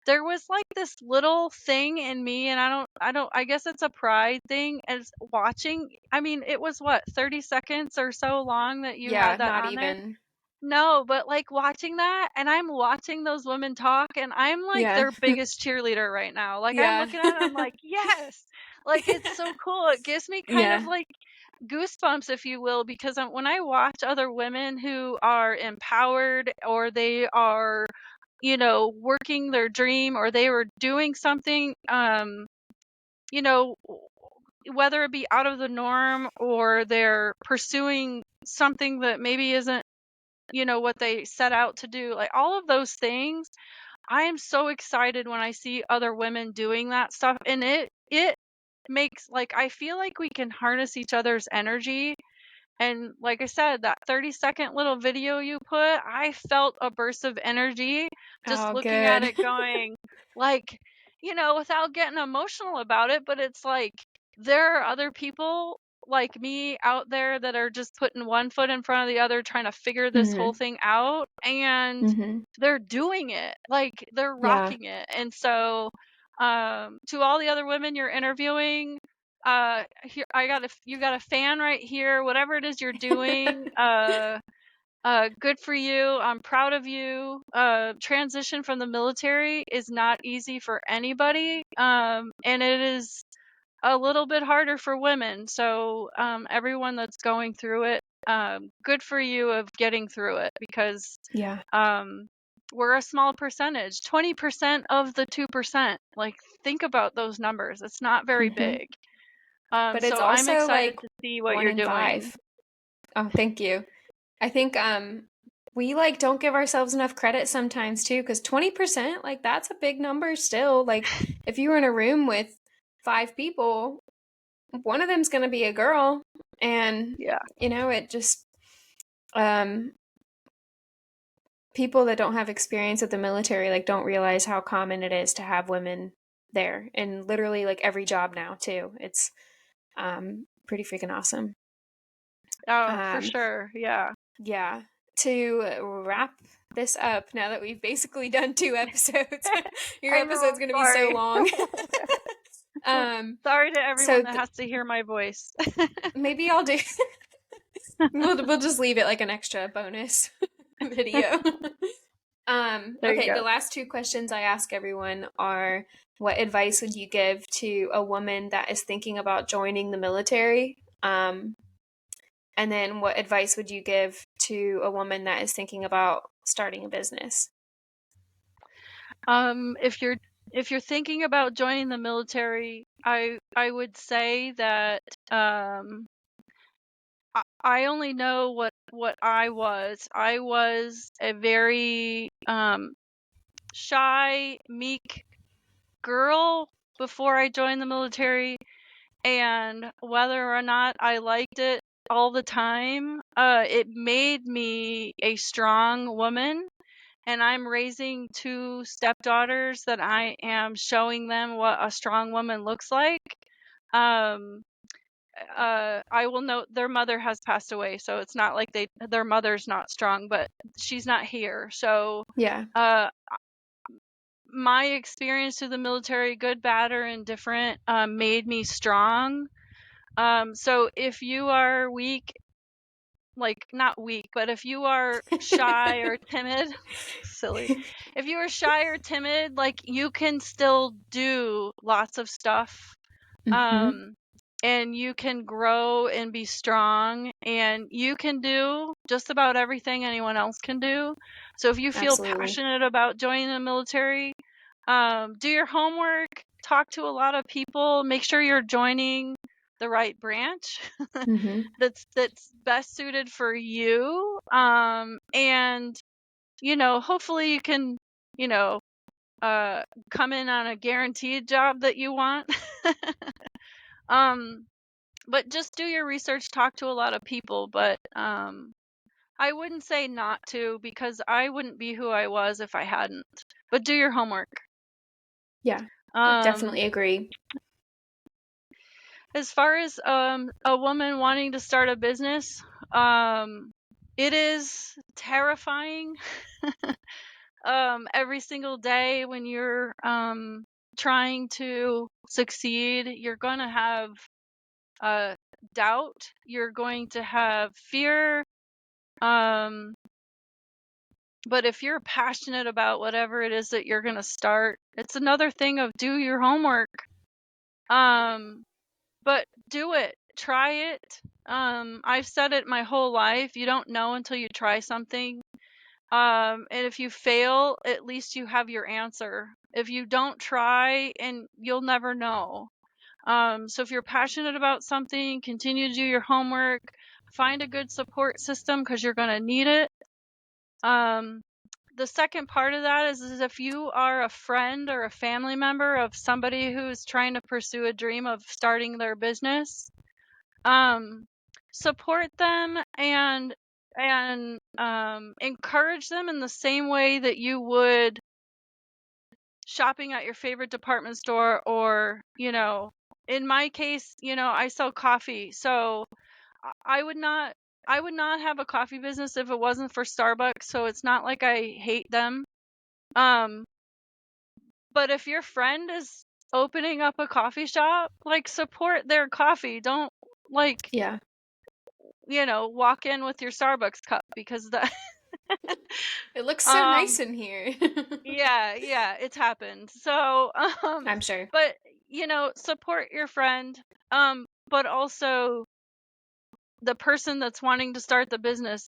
B: there was like this little thing in me, and I guess it's a pride thing as watching. I mean, it was what, 30 seconds or so long that you
A: Yeah,
B: had that
A: not
B: on there.
A: even.
B: No, but like watching that, and I'm watching those women talk, and I'm like
A: Yeah.
B: their biggest cheerleader right now. Like I'm
A: Yeah.
B: looking at it, I'm like, yes, like it's so cool. It gives me kind of
A: Yeah.
B: like goosebumps, if you will, because when I watch other women who are empowered, or they are, working their dream, or they were doing something, you know, whether it be out of the norm, or they're pursuing something that maybe isn't, what they set out to do, like all of those things. I am so excited when I see other women doing that stuff, and it makes, like, I feel like we can harness each other's energy. And like I said, that 30-second little video you put, I felt a burst of energy just
A: Oh,
B: looking at
A: good.
B: it, going, like, without getting emotional about it, but it's like there are other people like me out there that are just putting one foot in front of the other, trying to figure this whole
A: Mhm.
B: thing out. And
A: Mhm.
B: they're doing it, like, they're
A: Yeah.
B: rocking it. And so, to all the other women you're interviewing, here, you got a fan right here, whatever it is you're doing. Good for you. I'm proud of you. Transition from the military is not easy for anybody, and it is a little bit harder for women. So, everyone that's going through it, good for you of getting through it, because
A: Yeah.
B: um, we're a small percentage, 20% of the 2%. Like, think about those numbers. It's not very
A: Mhm.
B: big.
A: But it's
B: So I'm
A: also
B: excited
A: like
B: to see what
A: 1
B: you're
A: in
B: doing.
A: 5. Oh, thank you. I think we like don't give ourselves enough credit sometimes too, because 20%, like that's a big number still. Like if you were in a room with 5 people, one of them's gonna be a girl. And
B: Yeah.
A: it just um people that don't have experience with the military like don't realize how common it is to have women there and literally like every job now too. It's pretty freaking awesome.
B: Oh, for
A: Um
B: sure. Yeah.
A: yeah. To wrap this up, now that we've basically done 2 episodes, your
B: I know.
A: episode's
B: I'm
A: going to be so
B: sorry.
A: long. um
B: Sorry to
A: so
B: everyone that has to hear my voice.
A: maybe I'll do we'll just leave it like an extra bonus video.
B: There you
A: Okay,
B: go.
A: the last 2 questions I ask everyone are, what advice would you give to a woman that is thinking about joining the military? And then what advice would you give to a woman that is thinking about starting a business?
B: If you're thinking about joining the military, I would say that, I only know what I was. I was a very shy, meek girl before I joined the military, and whether or not I liked it all the time, it made me a strong woman. And I'm raising 2 stepdaughters that I am showing them what a strong woman looks like. Um, I will note their mother has passed away, so it's not like their mother's not strong, but she's not here. So,
A: Yeah.
B: uh, my experience through the military, good, bad, or indifferent, made me strong. So if you are weak, like not weak, but if you are shy or timid, silly. If you are shy or timid, like you can still do lots of stuff.
A: Mm-hmm.
B: Um, and you can grow and be strong, and you can do just about everything anyone else can do. So if you feel
A: Absolutely.
B: passionate about joining the military, do your homework, talk to a lot of people, make sure you're joining the right branch
A: Mm-hmm.
B: that's best suited for you. And hopefully you can, you know, uh, come in on a guaranteed job that you want. um, but just do your research, talk to a lot of people. But I wouldn't say not to, because I wouldn't be who I was if I hadn't. But do your homework.
A: Yeah. I
B: Um,
A: definitely agree.
B: as far as a woman wanting to start a business, it is terrifying every single day when you're trying to succeed. You're going to have doubt, you're going to have fear. Um, but if you're passionate about whatever it is that you're going to start, it's another thing of do your homework. But do it, try it. I've said it my whole life. You don't know until you try something. And if you fail, at least you have your answer. If you don't try, and you'll never know. So if you're passionate about something, continue to do your homework, find a good support system because you're going to need it. The second part of that is if you are a friend or a family member of somebody who's trying to pursue a dream of starting their business, support them and encourage them in the same way that you would shopping at your favorite department store, or in my case, I sell coffee, so I would not have a coffee business if it wasn't for Starbucks, so it's not like I hate them. But if your friend is opening up a coffee shop, like, support their coffee. Don't, like,
A: Yeah.
B: walk in with your Starbucks cup because that
A: It looks so
B: um
A: nice in here.
B: yeah, it's happened. So
A: I'm sure.
B: but support your friend, but also the person that's wanting to start the business.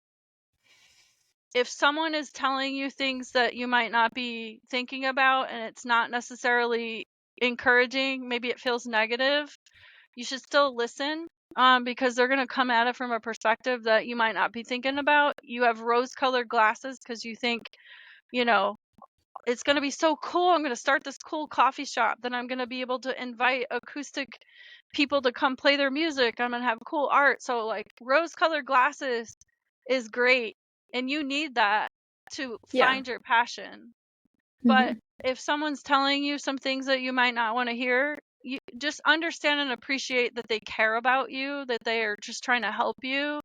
B: If someone is telling you things that you might not be thinking about and it's not necessarily encouraging, maybe it feels negative, you should still listen, because they're going to come at it from a perspective that you might not be thinking about. You have rose-colored glasses because you think, it's going to be so cool. I'm going to start this cool coffee shop. Then I'm going to be able to invite acoustic people to come play their music. I'm going to have cool art. So, like, rose-colored glasses is great, and you need that to
A: Yeah.
B: find your passion. But
A: Hmm.
B: if someone's telling you some things that you might not want to hear, you just understand and appreciate that they care about you, that they are just trying to help you,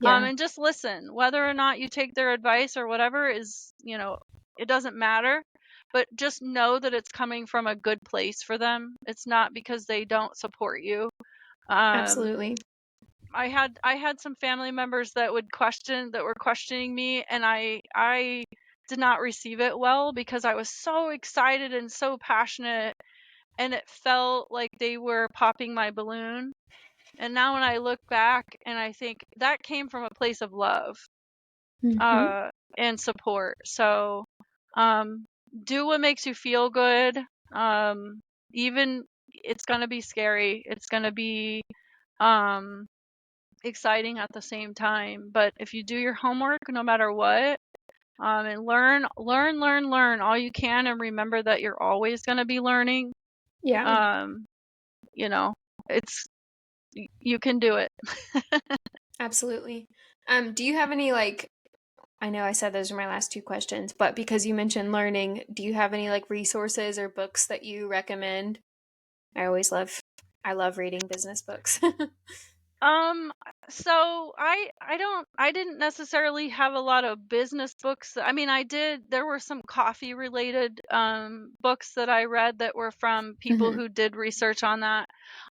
A: Yeah.
B: and just listen. Whether or not you take their advice or whatever is, it doesn't matter. But just know that it's coming from a good place for them. It's not because they don't support you. Um,
A: Absolutely.
B: I had some family members that were questioning me, and I did not receive it well because I was so excited and so passionate, and it felt like they were popping my balloon. And now when I look back and I think that came from a place of love,
A: Hmm.
B: and support. So, do what makes you feel good. Even it's gonna be scary. It's gonna be um exciting at the same time. But if you do your homework, no matter what, and learn all you can, and remember that you're always gonna be learning.
A: Yeah.
B: Um, it's you can do it.
A: Absolutely. Do you have any like I know I said those are my last two questions, but because you mentioned learning, do you have any like resources or books that you recommend? I love reading business books.
B: Um, so I didn't necessarily have a lot of business books. I mean, there were some coffee related books that I read that were from people
A: Hmm.
B: who did research on that.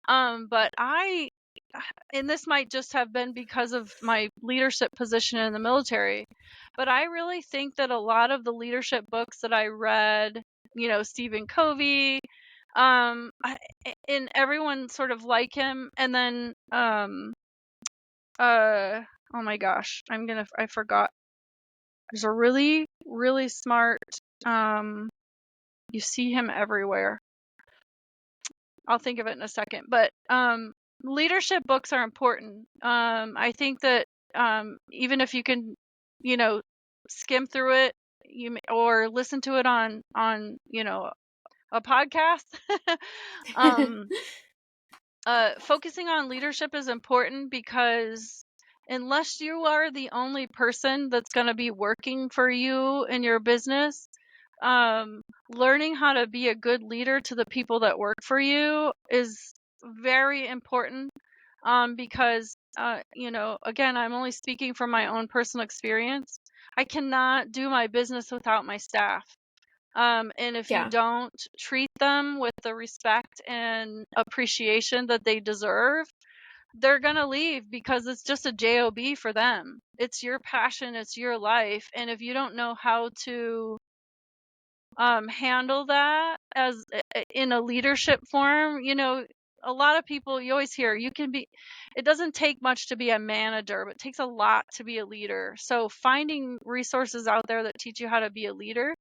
B: But and this might just have been because of my leadership position in the military, but I really think that a lot of the leadership books that I read, Stephen Covey, and everyone sort of like him, and then oh my gosh, I forgot. There's a really, really smart, um, you see him everywhere. I'll think of it in a second. But leadership books are important. I think that even if you can, you know, skim through it, or listen to it on a podcast. um, Focusing on leadership is important because unless you are the only person that's going to be working for you in your business, um, learning how to be a good leader to the people that work for you is very important, because, again, I'm only speaking from my own personal experience. I cannot do my business without my staff. And if you
A: Yeah.
B: don't treat them with the respect and appreciation that they deserve, they're going to leave because it's just a job for them. It's your passion, it's your life. And if you don't know how to handle that as in a leadership form, a lot of people, you always hear, it doesn't take much to be a manager, but it takes a lot to be a leader. So finding resources out there that teach you how to be a leader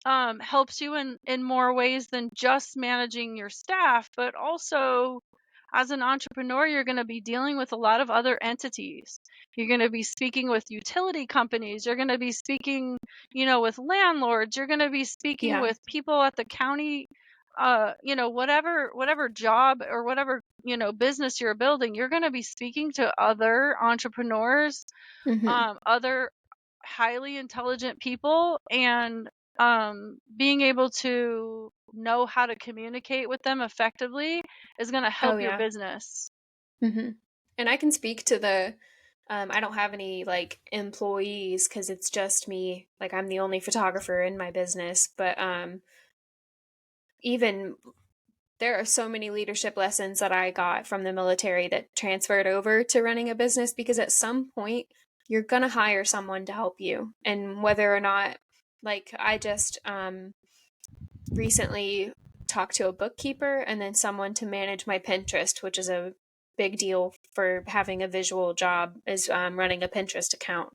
B: helps you in more ways than just managing your staff, but also as an entrepreneur, you're going to be dealing with a lot of other entities. You're going to be speaking with utility companies. You're going to be speaking, with landlords. You're going to be speaking
A: Yeah.
B: with people at the county. Whatever job or whatever business you're building, you're going to be speaking to other entrepreneurs,
A: Mm-hmm.
B: other highly intelligent people, and being able to know how to communicate with them effectively is going to
A: Oh
B: help your
A: yeah.
B: business.
A: Mm-hmm. And I can speak to I don't have any like employees because it's just me. Like I'm the only photographer in my business, but even there are so many leadership lessons that I got from the military that transferred over to running a business because at some point you're going to hire someone to help you. And whether or not, like, I just recently talked to a bookkeeper and then someone to manage my Pinterest, which is a big deal for having a visual job, is running a Pinterest account.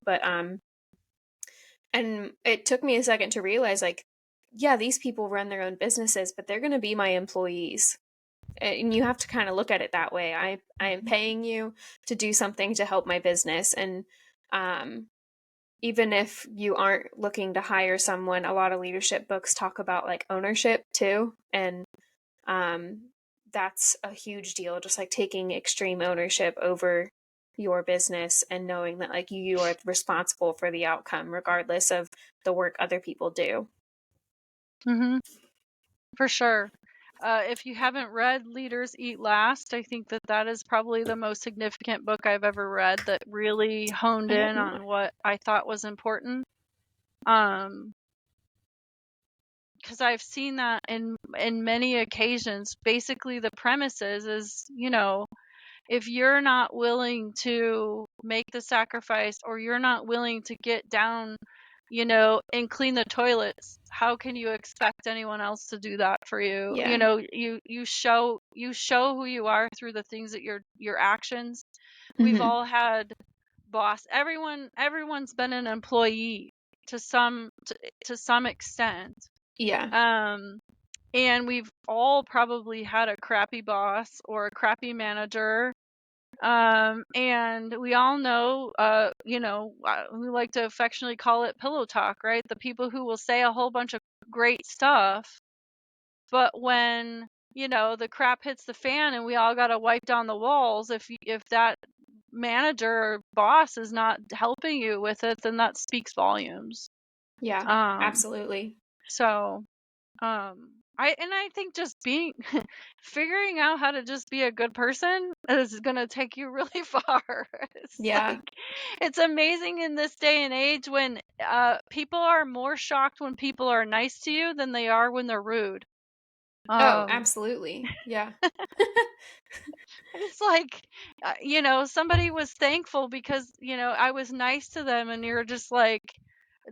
A: And it took me a second to realize, like, yeah, these people run their own businesses, but they're going to be my employees, and you have to kind of look at it that way. I am paying you to do something to help my business, and um even if you aren't looking to hire someone, a lot of leadership books talk about like ownership too, and um that's a huge deal, just like taking extreme ownership over your business and knowing that like you are responsible for the outcome regardless of the work other people do.
B: Hmm. For sure. If you haven't read Leaders Eat Last, I think that is probably the most significant book I've ever read that really honed
A: I have
B: in
A: not.
B: on what I thought was important. Um, because I've seen that in many occasions. Basically, the premise is, if you're not willing to make the sacrifice, or you're not willing to get down, and clean the toilets, how can you expect anyone else to do that for you?
A: Yeah.
B: You show who you are through the things that your actions. We've
A: Hmm.
B: all had boss. Everyone's been an employee to some extent.
A: Yeah.
B: Um and we've all probably had a crappy boss or a crappy manager. And we all know, we like to affectionately call it pillow talk, right? The people who will say a whole bunch of great stuff, but when, the crap hits the fan and we all got to wipe down the walls, if that manager or boss is not helping you with it, then that speaks volumes.
A: Yeah,
B: Um,
A: absolutely.
B: so I think just being figuring out how to just be a good person is gonna take you really far. It's
A: Yeah.
B: like it's amazing in this day and age when people are more shocked when people are nice to you than they are when they're rude.
A: Oh,
B: Um
A: absolutely. Yeah.
B: it's like somebody was thankful because I was nice to them, and you're just like,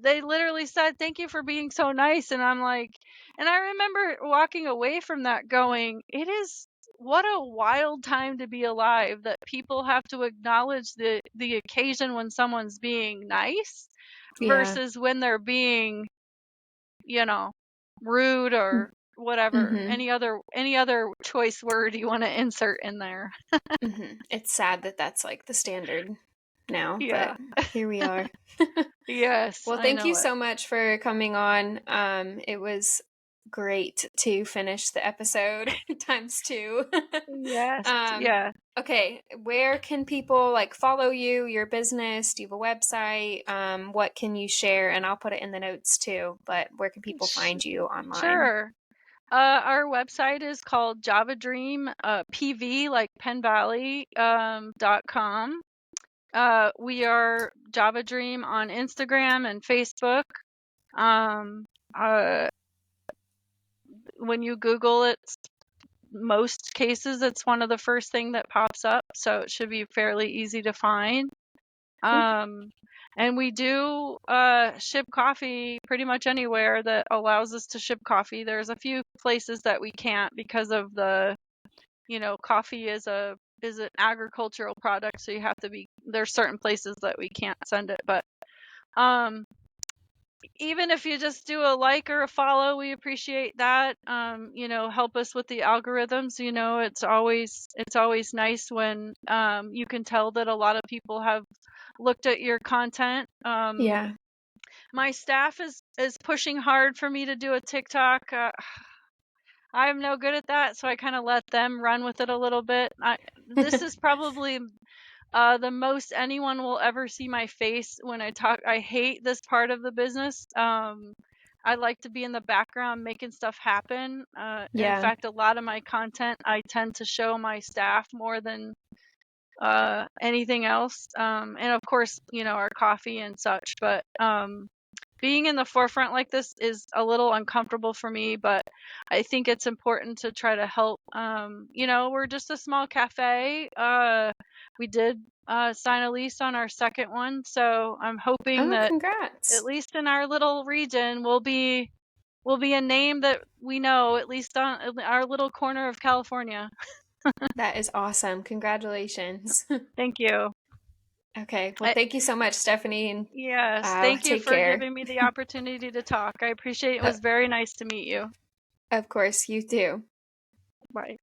B: they literally said thank you for being so nice, and I'm like, and I remember walking away from that going, it is, what a wild time to be alive, that people have to acknowledge the occasion when someone's being nice
A: Yeah.
B: versus when they're being, you know rude, or whatever,
A: Mm-hmm.
B: any other choice word you want to insert in there.
A: Mm-hmm. It's sad that that's like the standard now, but
B: Yeah.
A: here we are.
B: Yes,
A: Well,
B: I
A: thank you
B: know it.
A: so much for coming on. It was great to finish the episode times two.
B: Yes,
A: um,
B: yeah.
A: okay, where can people like follow you, your business? Do you have a website? What can you share? And I'll put it in the notes too. But where can people
B: Sh-
A: find you online?
B: sure. Our website is called Java Dream, PV, like Penn Valley, .com. We are Java Dream on Instagram and Facebook. Um, uh, when you Google it, most cases it's one of the first thing that pops up, so it should be fairly easy to find.
A: Cool.
B: And we do ship coffee pretty much anywhere that allows us to ship coffee. There's a few places that we can't because of the, coffee is an agricultural product, so you have to be, there's certain places that we can't send it. But um even if you just do a like or a follow, we appreciate that. Help us with the algorithms. It's always nice when you can tell that a lot of people have looked at your content.
A: Yeah.
B: My staff is pushing hard for me to do a TikTok. I'm no good at that, so I kind of let them run with it a little bit. This is probably the most anyone will ever see my face when I talk. I hate this part of the business. I like to be in the background making stuff happen. In
A: Yeah.
B: fact, a lot of my content I tend to show my staff more than anything else. And of course, our coffee and such. But being in the forefront like this is a little uncomfortable for me, but I think it's important to try to help. We're just a small cafe. We did sign a lease on our second one, so I'm hoping
A: Oh,
B: that at
A: congrats.
B: least in our little region we'll be a name that we know, at least on our little corner of California.
A: That is awesome. Congratulations.
B: Thank you.
A: Okay. Well,
B: I,
A: thank you so much, Stephanie, and
B: yes, thank you
A: take
B: for
A: care.
B: giving me the opportunity to talk. I appreciate it. It
A: Uh,
B: was very nice to meet you.
A: of course, you too.
B: Bye.